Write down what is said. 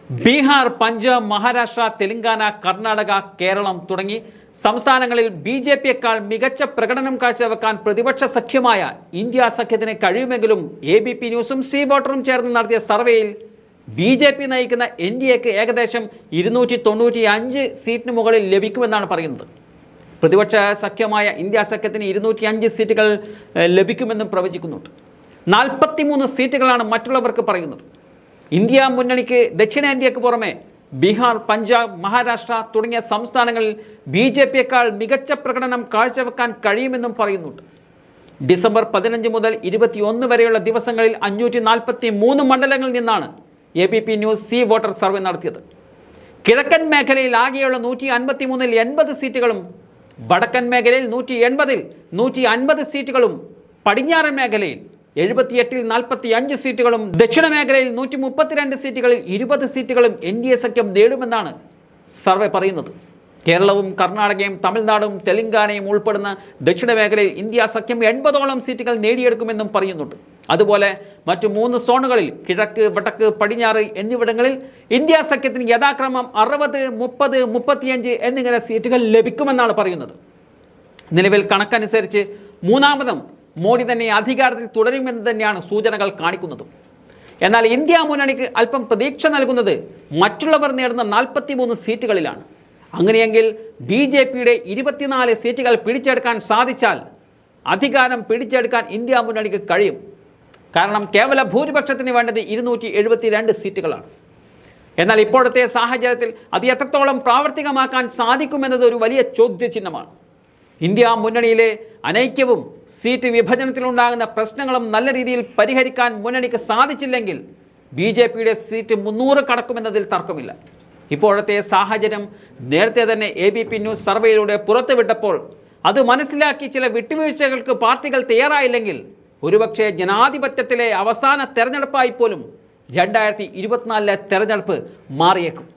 ബീഹാർ, പഞ്ചാബ്, മഹാരാഷ്ട്ര, തെലങ്കാന, കർണാടക, കേരളം തുടങ്ങി സംസ്ഥാനങ്ങളിൽ ബി.ജെ.പിയേക്കാൾ മികച്ച പ്രകടനം കാഴ്ചവെക്കാൻ പ്രതിപക്ഷ സഖ്യമായ ഇന്ത്യ സഖ്യത്തിന് കഴിയുമെങ്കിലും എ.ബി.പി ന്യൂസും സീ വോട്ടറും ചേർന്ന് നടത്തിയ സർവേയിൽ ബി.ജെ.പി നയിക്കുന്ന എൻ.ഡി.എക്ക് ഏകദേശം 295 സീറ്റിന് മുകളിൽ ലഭിക്കുമെന്നാണ് പറയുന്നത്. പ്രതിപക്ഷ സഖ്യമായ ഇന്ത്യ സഖ്യത്തിന് 205 സീറ്റുകൾ ലഭിക്കുമെന്നും പ്രവചിക്കുന്നുണ്ട്. 43 സീറ്റുകളാണ് മറ്റുള്ളവർക്ക് പറയുന്നത്. ഇന്ത്യ മുന്നണിക്ക് ദക്ഷിണേന്ത്യക്ക് പുറമെ ബീഹാർ, പഞ്ചാബ്, മഹാരാഷ്ട്ര തുടങ്ങിയ സംസ്ഥാനങ്ങളിൽ ബി.ജെ.പിയേക്കാൾ മികച്ച പ്രകടനം കാഴ്ചവെക്കാൻ കഴിയുമെന്നും പറയുന്നുണ്ട്. ഡിസംബർ 15 മുതൽ 21 വരെയുള്ള ദിവസങ്ങളിൽ 543 മണ്ഡലങ്ങളിൽ നിന്നാണ് എ.ബി.പി ന്യൂസ് സീ വോട്ടർ സർവേ നടത്തിയത്. കിഴക്കൻ മേഖലയിൽ ആകെയുള്ള 153-ൽ 80 സീറ്റുകളും, വടക്കൻ മേഖലയിൽ 180-ൽ 150 സീറ്റുകളും, പടിഞ്ഞാറൻ മേഖലയിൽ 78-ൽ 45 സീറ്റുകളും, ദക്ഷിണ മേഖലയിൽ 132 സീറ്റുകളിൽ 20 സീറ്റുകളും എൻ.ഡി.എ സഖ്യം നേടുമെന്നാണ് സർവേ പറയുന്നത്. കേരളവും കർണാടകയും തമിഴ്നാടും തെലങ്കാനയും ഉൾപ്പെടുന്ന ദക്ഷിണ മേഖലയിൽ ഇന്ത്യ സഖ്യം 80ഓളം സീറ്റുകൾ നേടിയെടുക്കുമെന്നും പറയുന്നുണ്ട്. അതുപോലെ മറ്റു 3 സോണുകളിൽ കിഴക്ക്, വടക്ക്, പടിഞ്ഞാറ് എന്നിവിടങ്ങളിൽ ഇന്ത്യ സഖ്യത്തിന് യഥാക്രമം 60, 30, 35 എന്നിങ്ങനെ സീറ്റുകൾ ലഭിക്കുമെന്നാണ് പറയുന്നത്. നിലവിൽ കണക്കനുസരിച്ച് മൂന്നാമതും മോഡി തന്നെ അധികാരത്തിൽ തുടരുമെന്ന് തന്നെയാണ് സൂചനകൾ കാണിക്കുന്നത്. എന്നാൽ ഇന്ത്യ മുന്നണിക്ക് അല്പം പ്രതീക്ഷ നൽകുന്നത് മറ്റുള്ളവർ നേടുന്ന 43 സീറ്റുകളിലാണ്. അങ്ങനെയെങ്കിൽ ബി.ജെ.പിയുടെ 24 സീറ്റുകൾ പിടിച്ചെടുക്കാൻ സാധിച്ചാൽ അധികാരം പിടിച്ചെടുക്കാൻ ഇന്ത്യ മുന്നണിക്ക് കഴിയും. കാരണം കേവല ഭൂരിപക്ഷത്തിന് വേണ്ടത് 272 സീറ്റുകളാണ്. എന്നാൽ ഇപ്പോഴത്തെ സാഹചര്യത്തിൽ അത് എത്രത്തോളം പ്രാവർത്തികമാക്കാൻ സാധിക്കുമെന്നത് ഒരു വലിയ ചോദ്യചിഹ്നമാണ്. ഇന്ത്യ മുന്നണിയിലെ അനൈക്യവും സീറ്റ് വിഭജനത്തിലുണ്ടാകുന്ന പ്രശ്നങ്ങളും നല്ല രീതിയിൽ പരിഹരിക്കാൻ മുന്നണിക്ക് സാധിച്ചില്ലെങ്കിൽ ബി.ജെ.പിയുടെ സീറ്റ് 300 കടക്കുമെന്നതിൽ തർക്കമില്ല. ഇപ്പോഴത്തെ സാഹചര്യം നേരത്തെ തന്നെ എ.ബി.പി ന്യൂസ് സർവേയിലൂടെ പുറത്തുവിട്ടപ്പോൾ അത് മനസ്സിലാക്കി ചില വിട്ടുവീഴ്ചകൾക്ക് പാർട്ടികൾ തയ്യാറായില്ലെങ്കിൽ ഒരുപക്ഷെ ജനാധിപത്യത്തിലെ അവസാന തെരഞ്ഞെടുപ്പായി പോലും 2024 തെരഞ്ഞെടുപ്പ് മാറിയേക്കും.